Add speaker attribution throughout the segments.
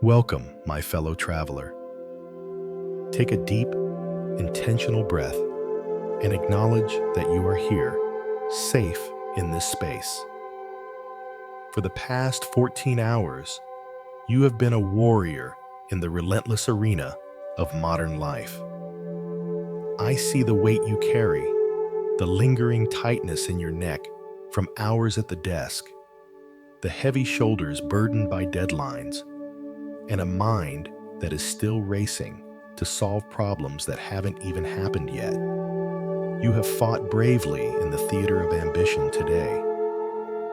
Speaker 1: Welcome, my fellow traveler. Take a deep, intentional breath and acknowledge that you are here, safe in this space. For the past 14 hours, you have been a warrior in the relentless arena of modern life. I see the weight you carry, the lingering tightness in your neck from hours at the desk, the heavy shoulders burdened by deadlines, and a mind that is still racing to solve problems that haven't even happened yet. You have fought bravely in the theater of ambition today.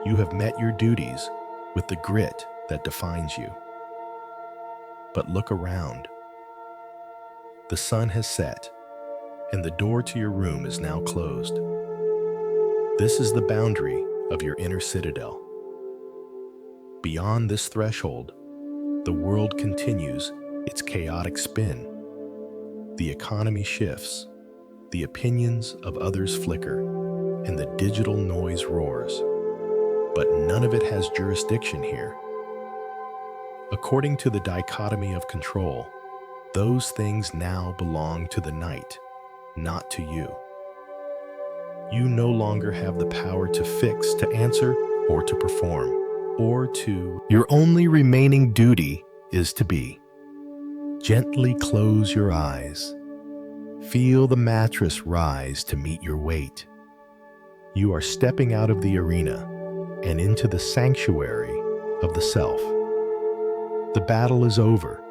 Speaker 1: You have met your duties with the grit that defines you. But look around. The sun has set, and the door to your room is now closed. This is the boundary of your inner citadel. Beyond this threshold, the world continues its chaotic spin. The economy shifts, the opinions of others flicker, and the digital noise roars. But none of it has jurisdiction here. According to the Dichotomy of Control, those things now belong to the night, not to you. You no longer have the power to fix, to answer, or to perform. Your only remaining duty is to be. Gently close your eyes. Feel the mattress rise to meet your weight. You are stepping out of the arena and into the sanctuary of the self. The battle is over.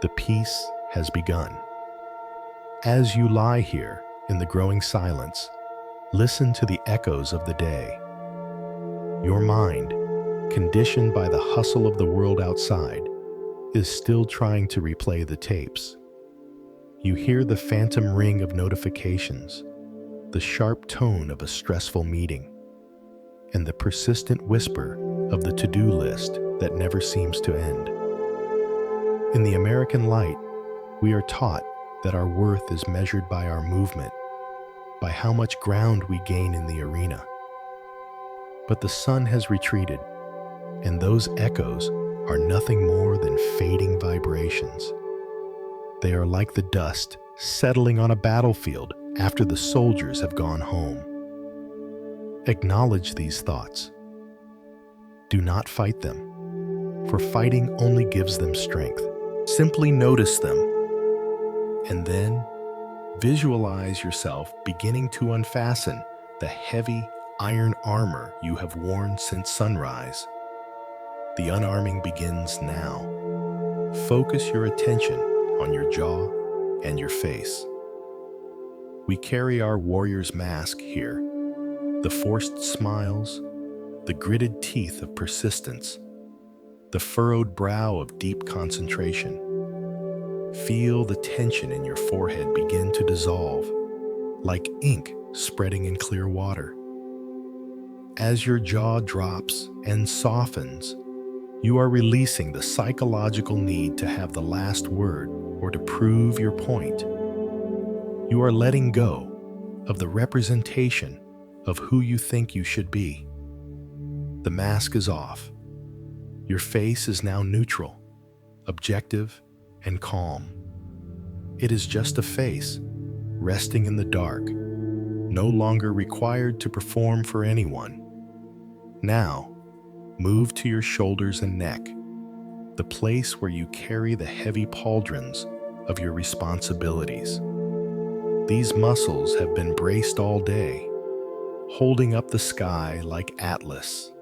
Speaker 1: The peace has begun. As you lie here in the growing silence, listen to the echoes of the day. Your mind, conditioned by the hustle of the world outside, is still trying to replay the tapes. You hear the phantom ring of notifications, the sharp tone of a stressful meeting, and the persistent whisper of the to-do list that never seems to end. In the American light, we are taught that our worth is measured by our movement, by how much ground we gain in the arena. But the sun has retreated, and those echoes are nothing more than fading vibrations. They are like the dust settling on a battlefield after the soldiers have gone home. Acknowledge these thoughts. Do not fight them, for fighting only gives them strength. Simply notice them, and then visualize yourself beginning to unfasten the heavy iron armor you have worn since sunrise. The unarming begins now. Focus your attention on your jaw and your face. We carry our warrior's mask here, the forced smiles, the gritted teeth of persistence, the furrowed brow of deep concentration. Feel the tension in your forehead begin to dissolve, like ink spreading in clear water. As your jaw drops and softens, you are releasing the psychological need to have the last word or to prove your point. You are letting go of the representation of who you think you should be. The mask is off. Your face is now neutral, objective, and calm. It is just a face, resting in the dark, no longer required to perform for anyone. Now, move to your shoulders and neck, the place where you carry the heavy pauldrons of your responsibilities. These muscles have been braced all day, holding up the sky like Atlas.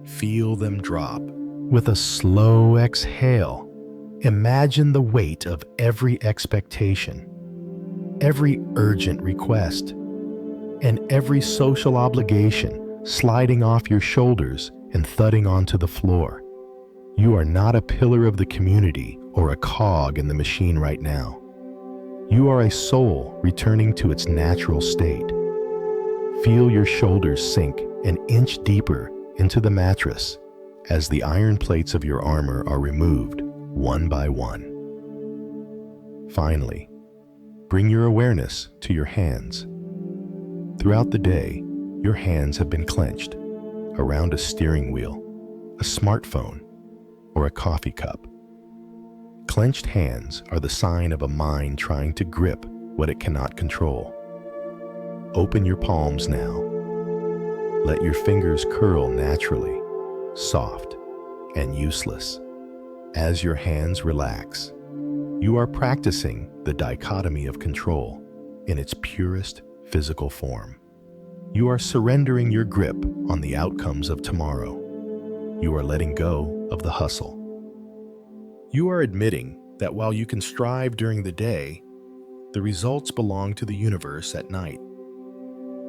Speaker 1: Feel them drop. With a slow exhale, imagine the weight of every expectation, every urgent request, and every social obligation sliding off your shoulders and thudding onto the floor. You are not a pillar of the community or a cog in the machine right now. You are a soul returning to its natural state. Feel your shoulders sink an inch deeper into the mattress as the iron plates of your armor are removed one by one. Finally, bring your awareness to your hands. Throughout the day, your hands have been clenched around a steering wheel, a smartphone, or a coffee cup. Clenched hands are the sign of a mind trying to grip what it cannot control. Open your palms now. Let your fingers curl naturally, soft and useless. As your hands relax, you are practicing the dichotomy of control in its purest physical form. You are surrendering your grip on the outcomes of tomorrow. You are letting go of the hustle. You are admitting that while you can strive during the day, the results belong to the universe at night.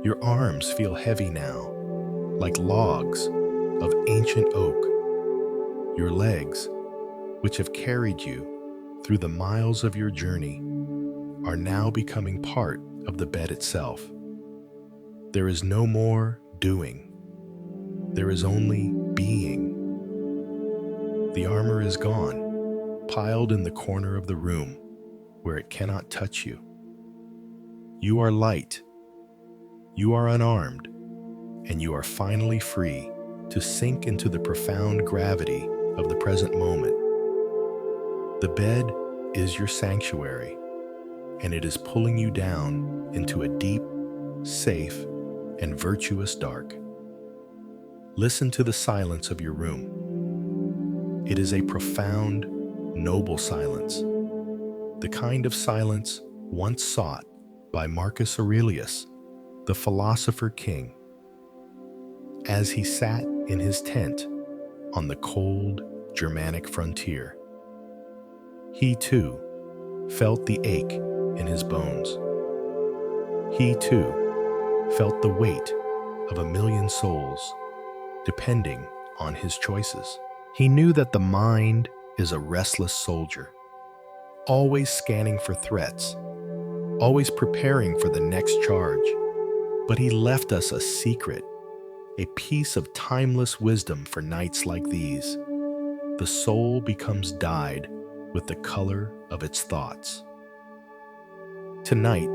Speaker 1: Your arms feel heavy now, like logs of ancient oak. Your legs, which have carried you through the miles of your journey, are now becoming part of the bed itself. There is no more doing. There is only being. The armor is gone, piled in the corner of the room where it cannot touch you. You are light. You are unarmed, and you are finally free to sink into the profound gravity of the present moment. The bed is your sanctuary, and it is pulling you down into a deep, safe, and virtuous dark. Listen to the silence of your room. It is a profound, noble silence, the kind of silence once sought by Marcus Aurelius, the philosopher king, as he sat in his tent on the cold Germanic frontier. He too felt the ache in his bones. He too felt the weight of a million souls depending on his choices. He knew that the mind is a restless soldier, always scanning for threats, always preparing for the next charge. But he left us a secret, a piece of timeless wisdom for nights like these. The soul becomes dyed with the color of its thoughts. Tonight,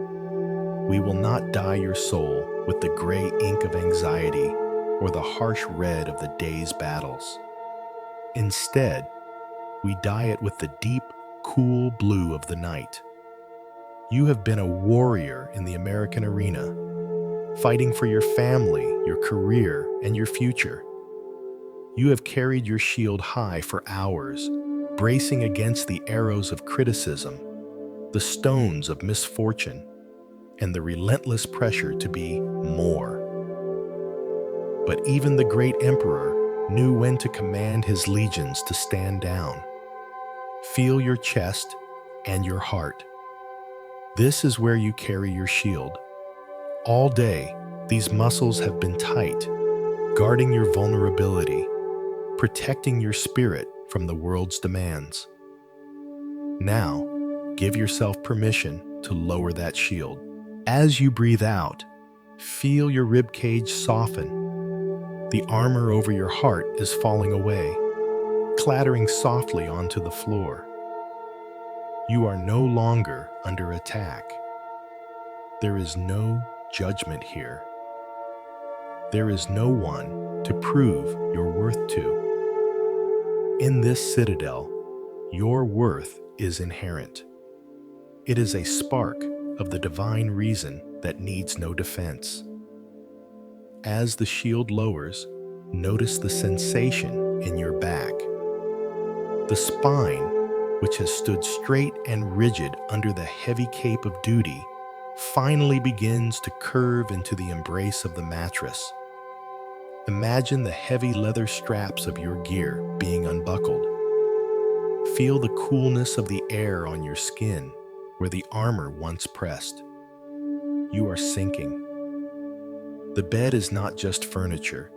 Speaker 1: we will not dye your soul with the gray ink of anxiety or the harsh red of the day's battles. Instead, we dye it with the deep, cool blue of the night. You have been a warrior in the American arena, fighting for your family, your career, and your future. You have carried your shield high for hours, bracing against the arrows of criticism, the stones of misfortune, and the relentless pressure to be more. But even the great emperor knew when to command his legions to stand down. Feel your chest and your heart. This is where you carry your shield. All day, these muscles have been tight, guarding your vulnerability, protecting your spirit from the world's demands. Now, give yourself permission to lower that shield. As you breathe out, feel your ribcage soften. The armor over your heart is falling away, clattering softly onto the floor. You are no longer under attack. There is no judgment here. There is no one to prove your worth to. In this citadel, your worth is inherent. It is a spark of the divine reason that needs no defense. As the shield lowers, notice the sensation in your back. The spine, which has stood straight and rigid under the heavy cape of duty, finally begins to curve into the embrace of the mattress. Imagine the heavy leather straps of your gear being unbuckled. Feel the coolness of the air on your skin where the armor once pressed. You are sinking. The bed is not just furniture.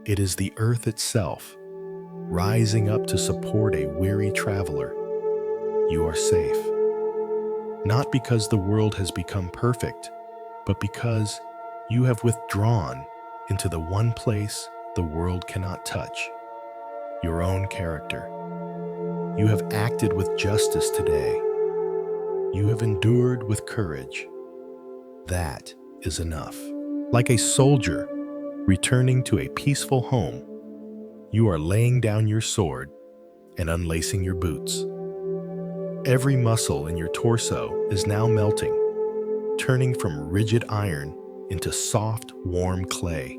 Speaker 1: It is the earth itself, rising up to support a weary traveler. You are safe. Not because the world has become perfect, but because you have withdrawn into the one place the world cannot touch, your own character. You have acted with justice today. You have endured with courage. That is enough. Like a soldier returning to a peaceful home, you are laying down your sword and unlacing your boots. Every muscle in your torso is now melting, turning from rigid iron into soft, warm clay.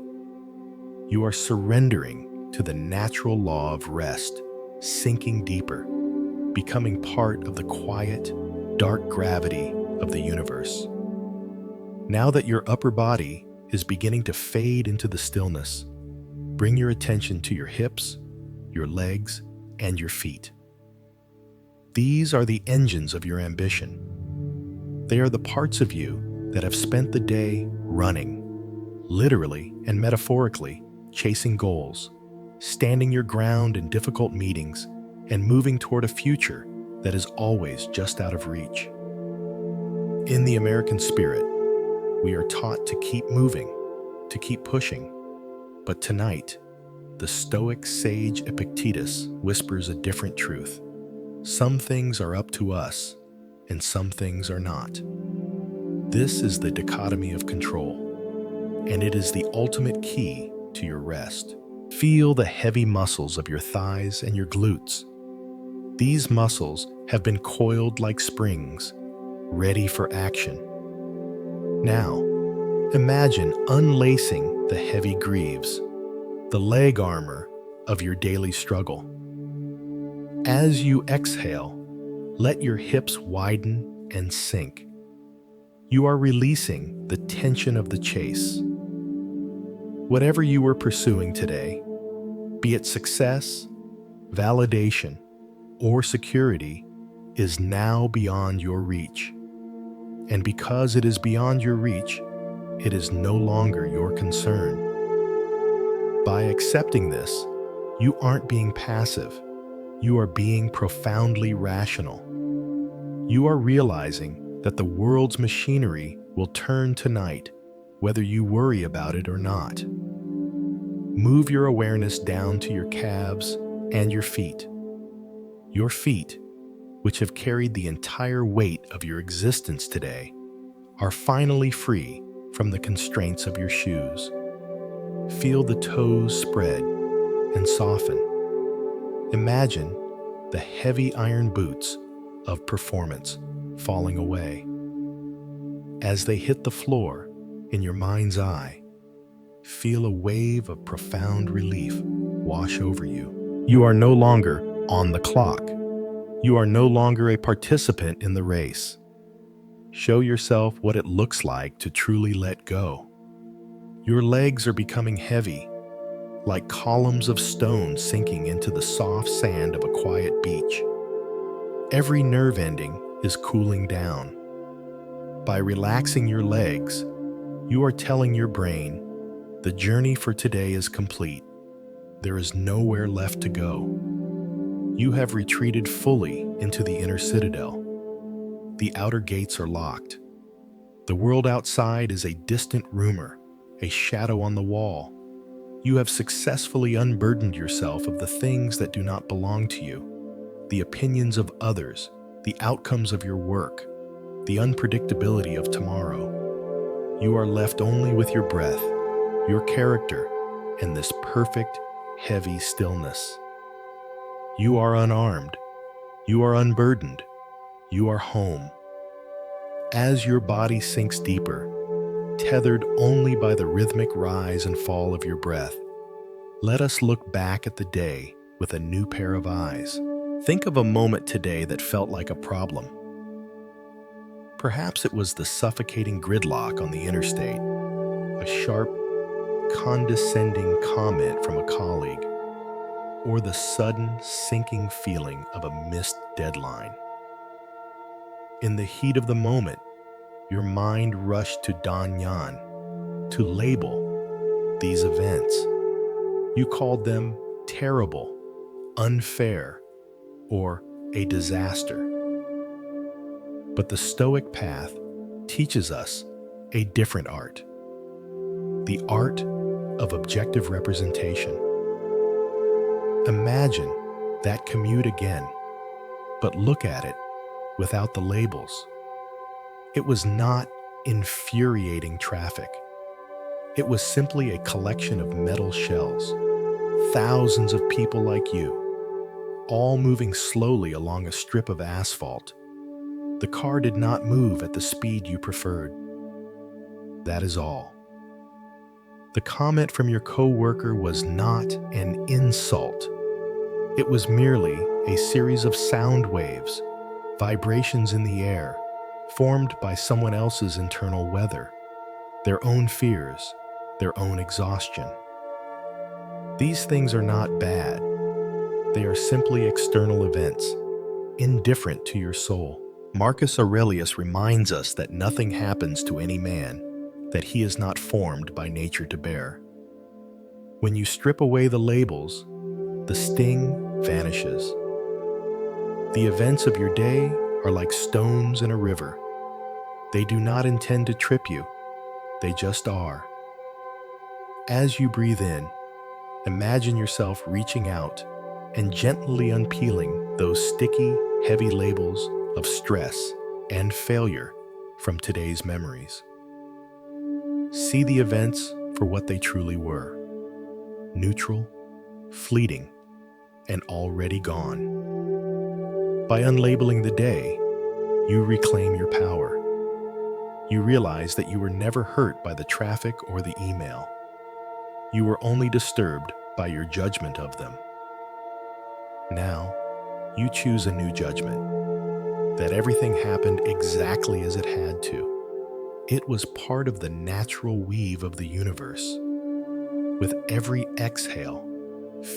Speaker 1: You are surrendering to the natural law of rest, sinking deeper, becoming part of the quiet, dark gravity of the universe. Now that your upper body is beginning to fade into the stillness, bring your attention to your hips, your legs, and your feet. These are the engines of your ambition. They are the parts of you that have spent the day running, literally and metaphorically, chasing goals, standing your ground in difficult meetings, and moving toward a future that is always just out of reach. In the American spirit, we are taught to keep moving, to keep pushing. But tonight, the Stoic sage Epictetus whispers a different truth. Some things are up to us, and some things are not. This is the dichotomy of control, and it is the ultimate key to your rest. Feel the heavy muscles of your thighs and your glutes. These muscles have been coiled like springs, ready for action. Now, imagine unlacing the heavy greaves, the leg armor of your daily struggle. As you exhale, let your hips widen and sink. You are releasing the tension of the chase. Whatever you were pursuing today, be it success, validation, or security, is now beyond your reach. And because it is beyond your reach, it is no longer your concern. By accepting this, you aren't being passive. You are being profoundly rational. You are realizing that the world's machinery will turn tonight, whether you worry about it or not. Move your awareness down to your calves and your feet. Your feet, which have carried the entire weight of your existence today, are finally free from the constraints of your shoes. Feel the toes spread and soften. Imagine the heavy iron boots of performance falling away. As they hit the floor in your mind's eye, feel a wave of profound relief wash over you. You are no longer on the clock. You are no longer a participant in the race. Show yourself what it looks like to truly let go. Your legs are becoming heavy, like columns of stone sinking into the soft sand of a quiet beach. Every nerve ending is cooling down. By relaxing your legs, you are telling your brain, the journey for today is complete. There is nowhere left to go. You have retreated fully into the inner citadel. The outer gates are locked. The world outside is a distant rumor, a shadow on the wall. You have successfully unburdened yourself of the things that do not belong to you, the opinions of others, the outcomes of your work, the unpredictability of tomorrow. You are left only with your breath, your character, and this perfect, heavy stillness. You are unarmed. You are unburdened. You are home. As your body sinks deeper, tethered only by the rhythmic rise and fall of your breath, let us look back at the day with a new pair of eyes. Think of a moment today that felt like a problem. Perhaps it was the suffocating gridlock on the interstate, a sharp, condescending comment from a colleague, or the sudden sinking feeling of a missed deadline. In the heat of the moment, your mind rushed to Danyan, to label these events. You called them terrible, unfair, or a disaster. But the Stoic path teaches us a different art, the art of objective representation. Imagine that commute again, but look at it without the labels. It was not infuriating traffic. It was simply a collection of metal shells, thousands of people like you, all moving slowly along a strip of asphalt The car did not move at the speed you preferred. That is all. The comment from your coworker was not an insult. It was merely a series of sound waves, vibrations in the air, formed by someone else's internal weather, their own fears, their own exhaustion. These things are not bad. They are simply external events, indifferent to your soul. Marcus Aurelius reminds us that nothing happens to any man that he is not formed by nature to bear. When you strip away the labels, the sting vanishes. The events of your day are like stones in a river. They do not intend to trip you. They just are. As you breathe in, imagine yourself reaching out and gently unpeeling those sticky, heavy labels of stress and failure from today's memories. See the events for what they truly were: neutral, fleeting, and already gone. By unlabeling the day, you reclaim your power. You realize that you were never hurt by the traffic or the email. You were only disturbed by your judgment of them. Now, you choose a new judgment, that everything happened exactly as it had to. It was part of the natural weave of the universe. With every exhale,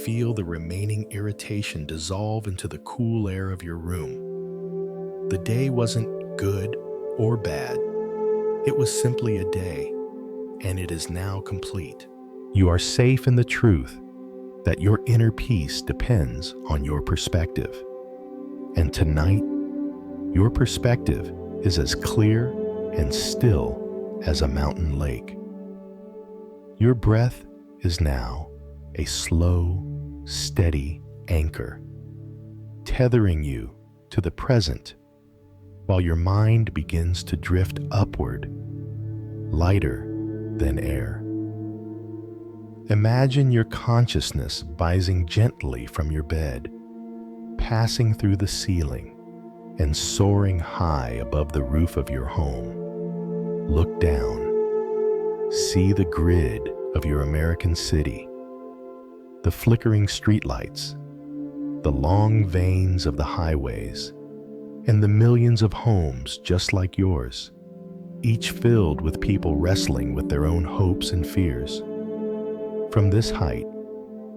Speaker 1: feel the remaining irritation dissolve into the cool air of your room. The day wasn't good or bad. It was simply a day, and it is now complete. You are safe in the truth that your inner peace depends on your perspective. And tonight, your perspective is as clear and still as a mountain lake. Your breath is now a slow, steady anchor, tethering you to the present while your mind begins to drift upward, lighter than air. Imagine your consciousness rising gently from your bed, passing through the ceiling and soaring high above the roof of your home. Look down. See the grid of your American city, the flickering streetlights, the long veins of the highways, and the millions of homes just like yours, each filled with people wrestling with their own hopes and fears. From this height,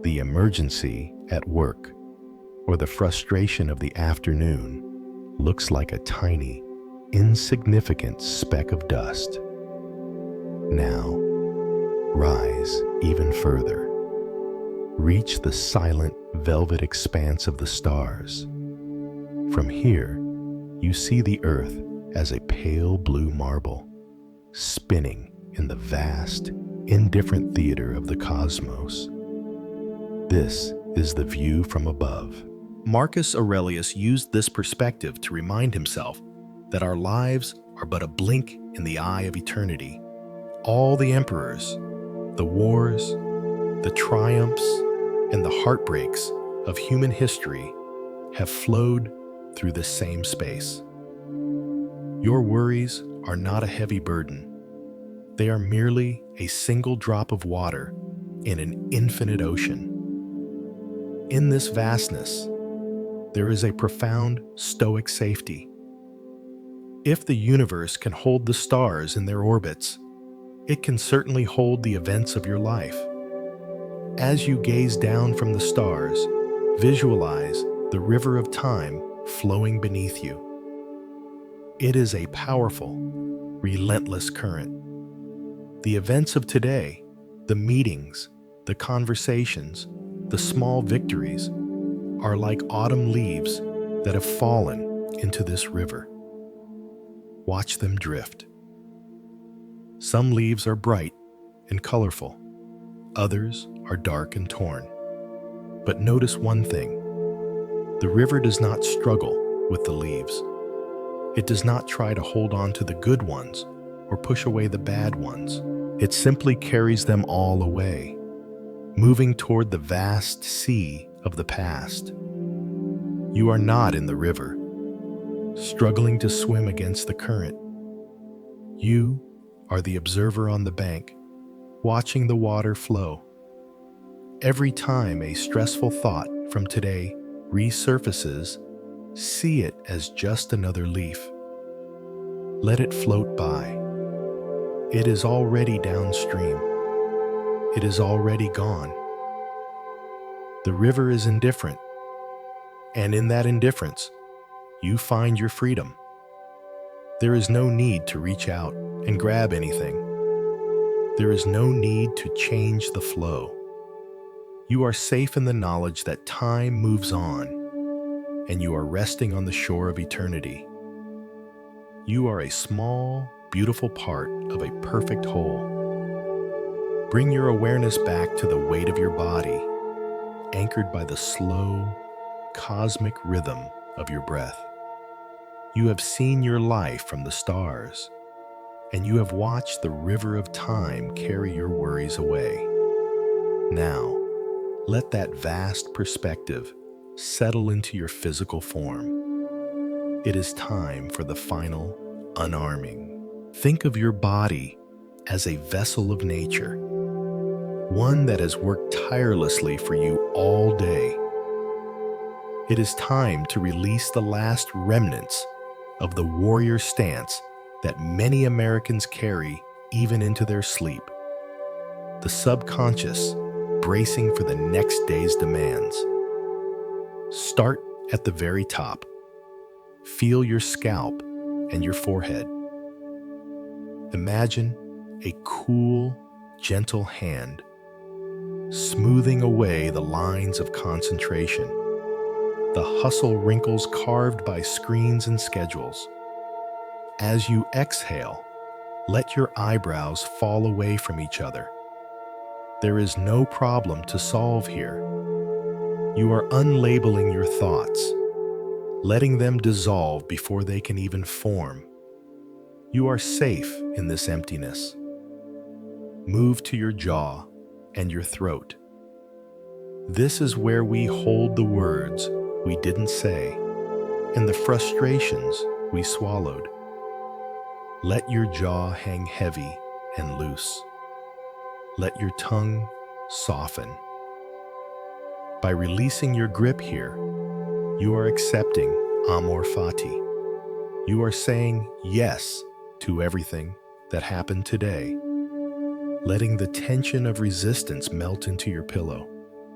Speaker 1: the emergency at work or the frustration of the afternoon looks like a tiny, insignificant speck of dust. Now, rise even further. Reach the silent, velvet expanse of the stars. From here, you see the earth as a pale blue marble, spinning in the vast, indifferent theater of the cosmos. This is the view from above. Marcus Aurelius used this perspective to remind himself that our lives are but a blink in the eye of eternity. All the emperors, the wars, the triumphs, and the heartbreaks of human history have flowed through this same space. Your worries are not a heavy burden. They are merely a single drop of water in an infinite ocean. In this vastness, there is a profound Stoic safety. If the universe can hold the stars in their orbits, it can certainly hold the events of your life. As you gaze down from the stars, visualize the river of time flowing beneath you. It is a powerful, relentless current. The events of today, the meetings, the conversations, the small victories, are like autumn leaves that have fallen into this river. Watch them drift. Some leaves are bright and colorful. Others are dark and torn. But notice one thing. The river does not struggle with the leaves. It does not try to hold on to the good ones or push away the bad ones. It simply carries them all away, moving toward the vast sea of the past. You are not in the river. struggling to swim against the current. You are the observer on the bank, watching the water flow. Every time a stressful thought from today resurfaces, see it as just another leaf. Let it float by. It is already downstream. It is already gone. The river is indifferent, and in that indifference, you find your freedom. There is no need to reach out and grab anything. There is no need to change the flow. You are safe in the knowledge that time moves on, and you are resting on the shore of eternity. You are a small, beautiful part of a perfect whole. Bring your awareness back to the weight of your body, anchored by the slow, cosmic rhythm of your breath. You have seen your life from the stars, and you have watched the river of time carry your worries away. Now, let that vast perspective settle into your physical form. It is time for the final unarming. Think of your body as a vessel of nature, one that has worked tirelessly for you all day. It is time to release the last remnants of the warrior stance that many Americans carry even into their sleep. The subconscious bracing for the next day's demands. Start at the very top. Feel your scalp and your forehead. Imagine a cool, gentle hand smoothing away the lines of concentration, the hustle wrinkles carved by screens and schedules. As you exhale, let your eyebrows fall away from each other. There is no problem to solve here. You are unlabeling your thoughts, letting them dissolve before they can even form. You are safe in this emptiness. Move to your jaw and your throat. This is where we hold the words we didn't say and the frustrations we swallowed. Let your jaw hang heavy and loose. Let your tongue soften. By releasing your grip here, you are accepting amor fati. You are saying yes to everything that happened today, letting the tension of resistance melt into your pillow.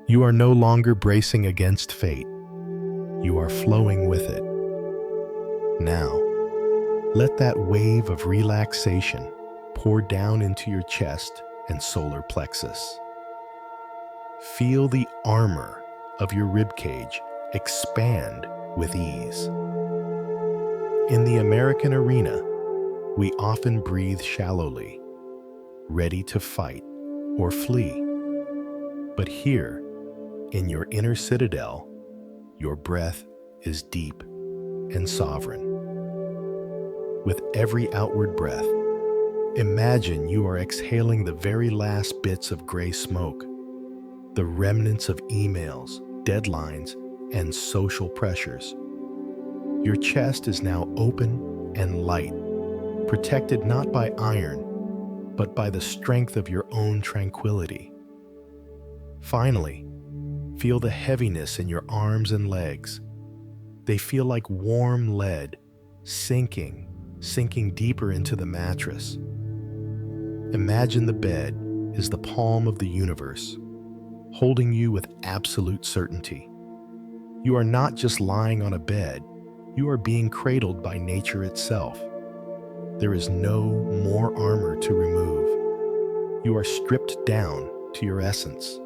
Speaker 1: You are no longer bracing against fate. You are flowing with it. Now, let that wave of relaxation pour down into your chest and solar plexus. Feel the armor of your ribcage expand with ease. In the American arena, we often breathe shallowly, ready to fight or flee. But here, in your inner citadel, your breath is deep and sovereign. With every outward breath, imagine you are exhaling the very last bits of gray smoke, the remnants of emails, deadlines, and social pressures. Your chest is now open and light, protected not by iron, but by the strength of your own tranquility. Finally, feel the heaviness in your arms and legs. They feel like warm lead, sinking deeper into the mattress. Imagine the bed is the palm of the universe, holding you with absolute certainty. You are not just lying on a bed, you are being cradled by nature itself. There is no more armor to remove. You are stripped down to your essence.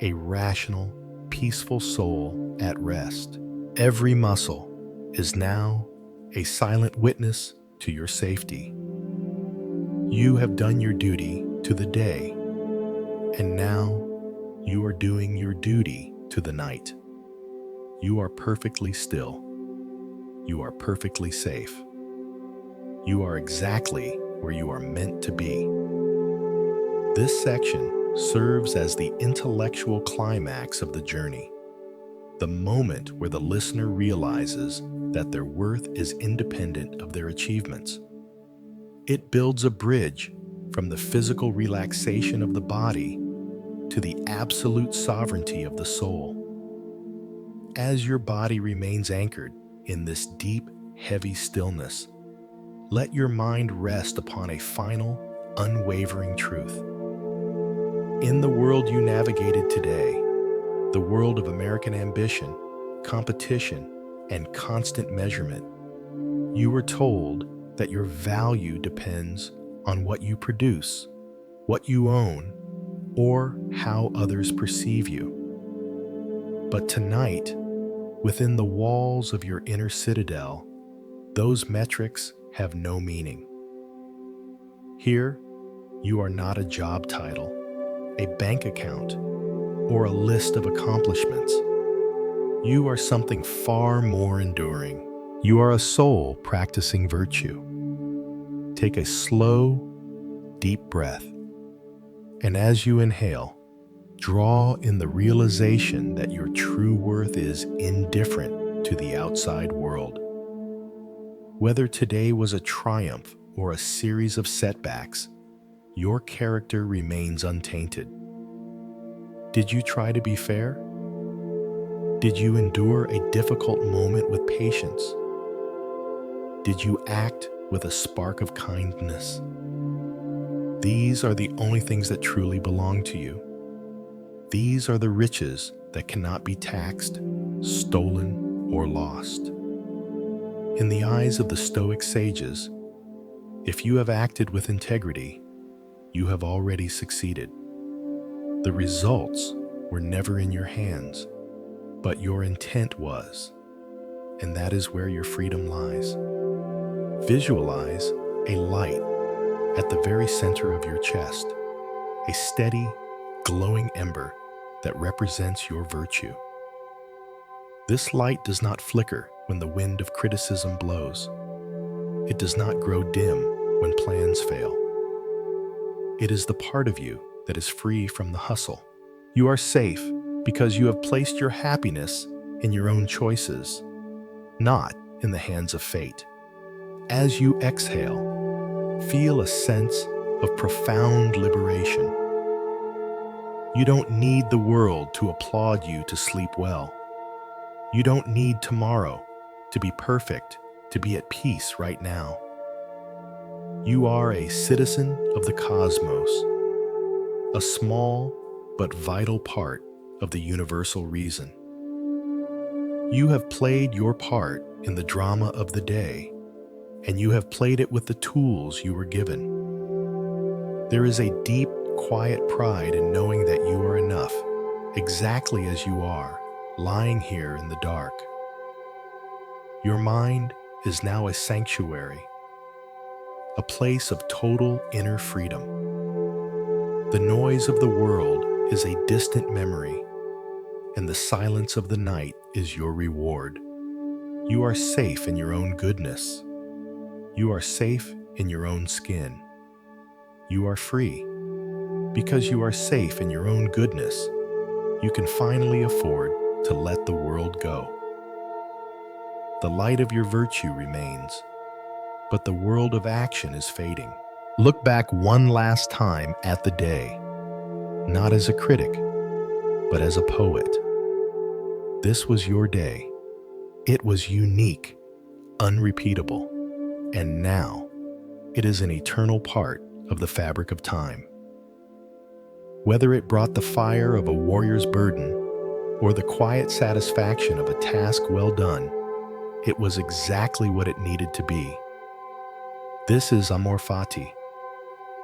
Speaker 1: A rational, peaceful soul at rest. Every muscle is now a silent witness to your safety. You have done your duty to the day, and now you are doing your duty to the night. You are perfectly still. You are perfectly safe. You are exactly where you are meant to be. This section serves as the intellectual climax of the journey. the moment where the listener realizes that their worth is independent of their achievements. It builds a bridge from the physical relaxation of the body to the absolute sovereignty of the soul. As your body remains anchored in this deep, heavy stillness, let your mind rest upon a final, unwavering truth. In the world you navigated today, the world of American ambition, competition, and constant measurement, you were told that your value depends on what you produce, what you own, or how others perceive you. But tonight, within the walls of your inner citadel, those metrics have no meaning. Here, you are not a job title, a bank account, or a list of accomplishments. You are something far more enduring. You are a soul practicing virtue. Take a slow, deep breath, and as you inhale, draw in the realization that your true worth is indifferent to the outside world. Whether today was a triumph or a series of setbacks, your character remains untainted. Did you try to be fair? Did you endure a difficult moment with patience? Did you act with a spark of kindness? These are the only things that truly belong to you. These are the riches that cannot be taxed, stolen, or lost. In the eyes of the Stoic sages, if you have acted with integrity, you have already succeeded. The results were never in your hands, but your intent was, and that is where your freedom lies. Visualize a light at the very center of your chest, a steady, glowing ember that represents your virtue. This light does not flicker when the wind of criticism blows. It does not grow dim when plans fail. It is the part of you that is free from the hustle. You are safe because you have placed your happiness in your own choices, not in the hands of fate. As you exhale, feel a sense of profound liberation. You don't need the world to applaud you to sleep well. You don't need tomorrow to be perfect, to be at peace right now. You are a citizen of the cosmos, a small but vital part of the universal reason. You have played your part in the drama of the day, and you have played it with the tools you were given. There is a deep, quiet pride in knowing that you are enough, exactly as you are, lying here in the dark. Your mind is now a sanctuary, a place of total inner freedom. The noise of the world is a distant memory, and the silence of the night is your reward. You are safe in your own goodness. You are safe in your own skin. You are free. Because you are safe in your own goodness, you can finally afford to let the world go. The light of your virtue remains, but the world of action is fading. Look back one last time at the day, not as a critic, but as a poet. This was your day. It was unique, unrepeatable, and now it is an eternal part of the fabric of time. Whether it brought the fire of a warrior's burden or the quiet satisfaction of a task well done, it was exactly what it needed to be. This is amor fati.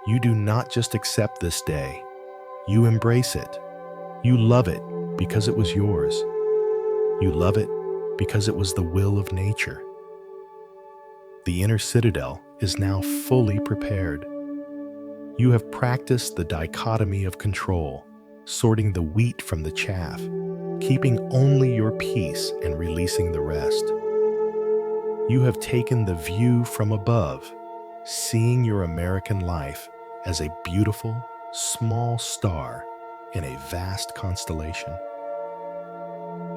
Speaker 1: You do not just accept this day, you embrace it. You love it because it was yours. You love it because it was the will of nature. The inner citadel is now fully prepared. You have practiced the dichotomy of control, sorting the wheat from the chaff, keeping only your peace and releasing the rest. You have taken the view from above, seeing your American life as a beautiful, small star in a vast constellation.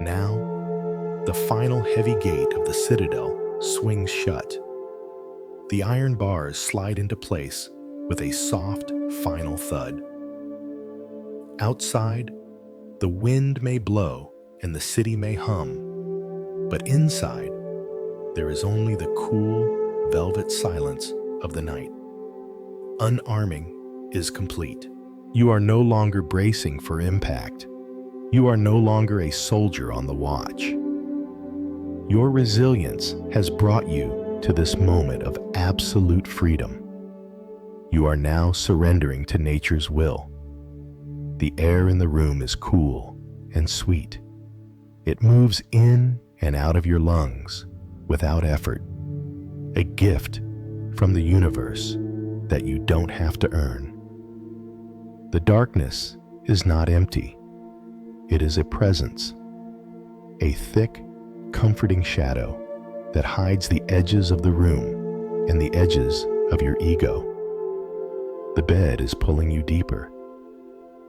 Speaker 1: Now, the final heavy gate of the citadel swings shut. The iron bars slide into place with a soft, final thud. Outside, the wind may blow and the city may hum, but inside, there is only the cool, velvet silence of the night. Unarming is complete. You are no longer bracing for impact. You are no longer a soldier on the watch. Your resilience has brought you to this moment of absolute freedom. You are now surrendering to nature's will. The air in the room is cool and sweet. It moves in and out of your lungs without effort, a gift from the universe that you don't have to earn. The darkness is not empty. It is a presence, a thick, comforting shadow that hides the edges of the room and the edges of your ego. The bed is pulling you deeper.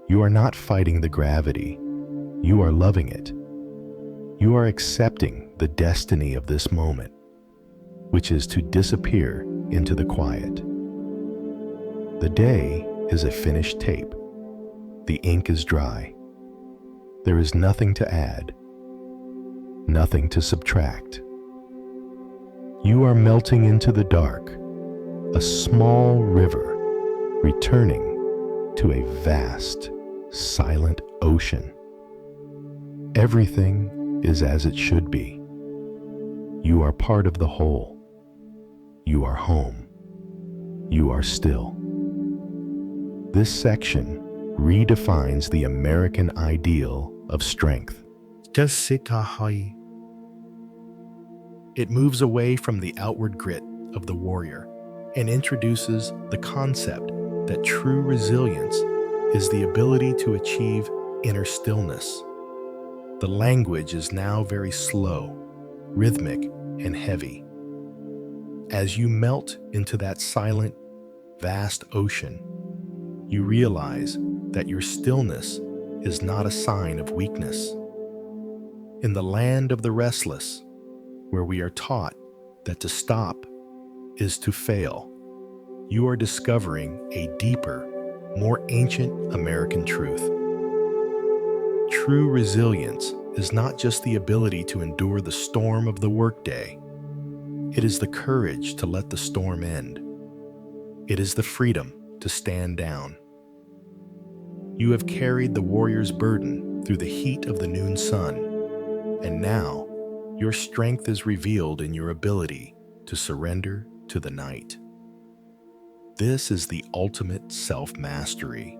Speaker 1: You are not fighting the gravity. You are loving it. You are accepting the destiny of this moment, which is to disappear into the quiet. The day is a finished tape. The ink is dry. There is nothing to add, nothing to subtract. You are melting into the dark, a small river returning to a vast, silent ocean. Everything is as it should be. You are part of the whole. You are home. You are still. This section redefines the American ideal of strength. It moves away from the outward grit of the warrior and introduces the concept that true resilience is the ability to achieve inner stillness. The language is now very slow, rhythmic, and heavy. As you melt into that silent, vast ocean, you realize that your stillness is not a sign of weakness. In the land of the restless, where we are taught that to stop is to fail, you are discovering a deeper, more ancient American truth. True resilience is not just the ability to endure the storm of the workday. It is the courage to let the storm end. It is the freedom to stand down. You have carried the warrior's burden through the heat of the noon sun, and now your strength is revealed in your ability to surrender to the night. This is the ultimate self-mastery.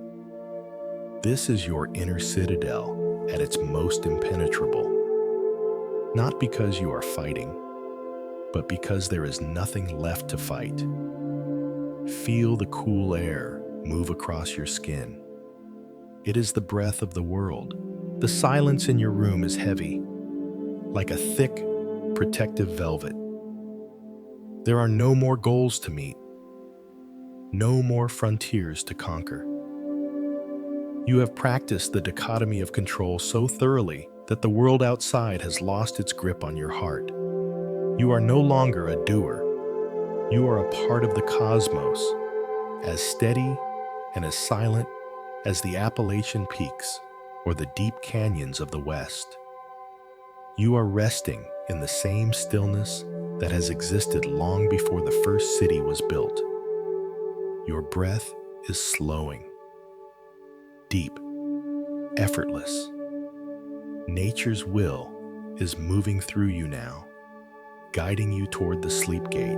Speaker 1: This is your inner citadel at its most impenetrable. Not because you are fighting, but because there is nothing left to fight. Feel the cool air move across your skin. It is the breath of the world. The silence in your room is heavy, like a thick, protective velvet. There are no more goals to meet, no more frontiers to conquer. You have practiced the dichotomy of control so thoroughly that the world outside has lost its grip on your heart. You are no longer a doer. You are a part of the cosmos, as steady and as silent as the Appalachian peaks or the deep canyons of the West. You are resting in the same stillness that has existed long before the first city was built. Your breath is slowing, deep, effortless. Nature's will is moving through you now, guiding you toward the sleep gate.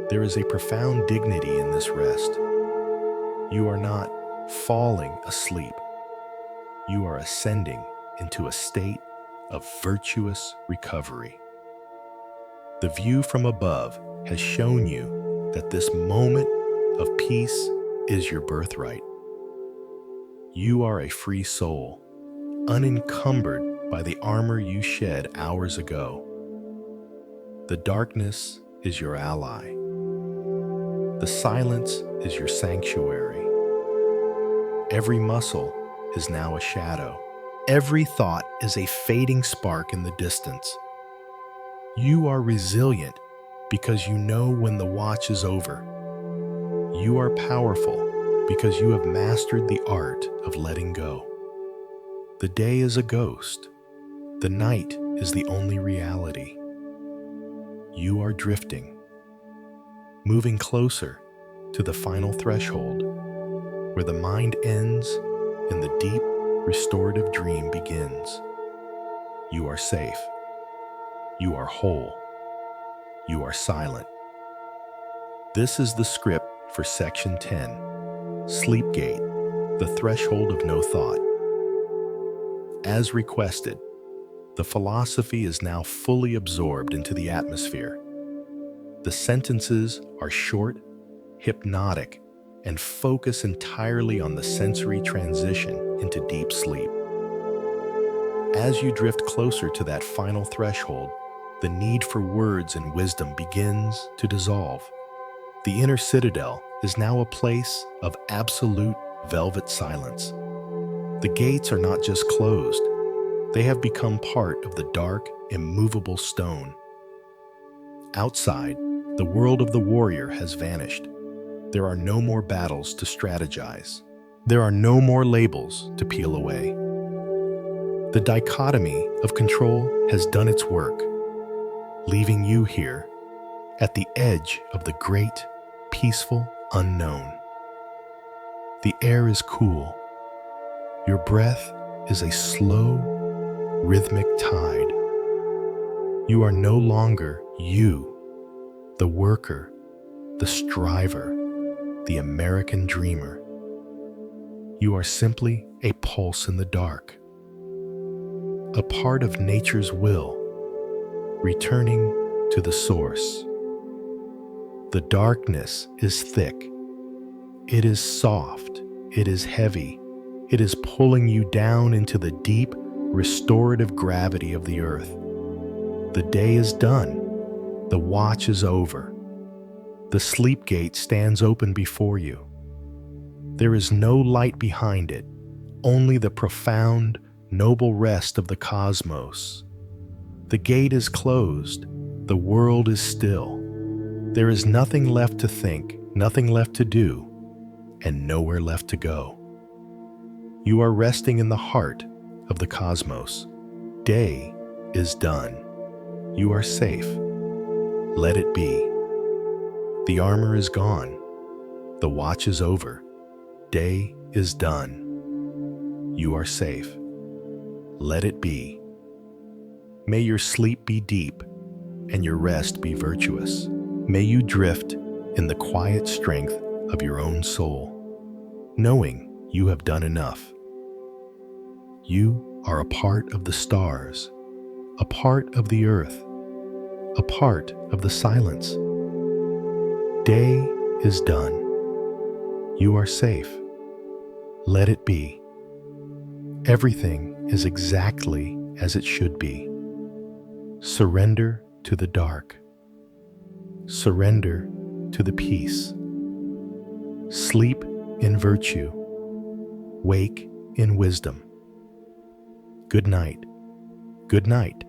Speaker 1: There is a profound dignity in this rest. You are not falling asleep. You are ascending into a state of virtuous recovery. The view from above has shown you that this moment of peace is your birthright. You are a free soul, unencumbered by the armor you shed hours ago. The darkness is your ally. The silence is your sanctuary. Every muscle is now a shadow, Every thought is a fading spark in the distance. You are resilient because you know when the watch is over. You are powerful because you have mastered the art of letting go. The day is a ghost. The night is the only reality. You are drifting, moving closer to the final threshold, where the mind ends and the deep, restorative dream begins. You are safe. You are whole. You are silent. This is the script for Section 10, Sleepgate, the threshold of no thought. As requested, the philosophy is now fully absorbed into the atmosphere. The sentences are short, hypnotic, and focus entirely on the sensory transition into deep sleep. As you drift closer to that final threshold, the need for words and wisdom begins to dissolve. The inner citadel is now a place of absolute velvet silence. The gates are not just closed, they have become part of the dark, immovable stone. Outside, the world of the warrior has vanished. There are no more battles to strategize. There are no more labels to peel away. The dichotomy of control has done its work, leaving you here at the edge of the great, peaceful unknown. The air is cool. Your breath is a slow, rhythmic tide. You are no longer you, the worker, the striver, the American dreamer. You are simply a pulse in the dark, a part of nature's will, returning to the source. The darkness is thick. It is soft. It is heavy. It is pulling you down into the deep, restorative gravity of the earth. The day is done. The watch is over. The sleep gate stands open before you. There is no light behind it, only the profound, noble rest of the cosmos. The gate is closed. The world is still. There is nothing left to think, nothing left to do, and nowhere left to go. You are resting in the heart of the cosmos. Day is done. You are safe. Let it be. The armor is gone. The watch is over. Day is done. You are safe. Let it be. May your sleep be deep and your rest be virtuous. May you drift in the quiet strength of your own soul, knowing you have done enough. You are a part of the stars, a part of the earth, a part of the silence. Day is done. You are safe. Let it be. Everything is exactly as it should be. Surrender to the dark. Surrender to the peace. Sleep in virtue. Wake in wisdom. Good night. Good night.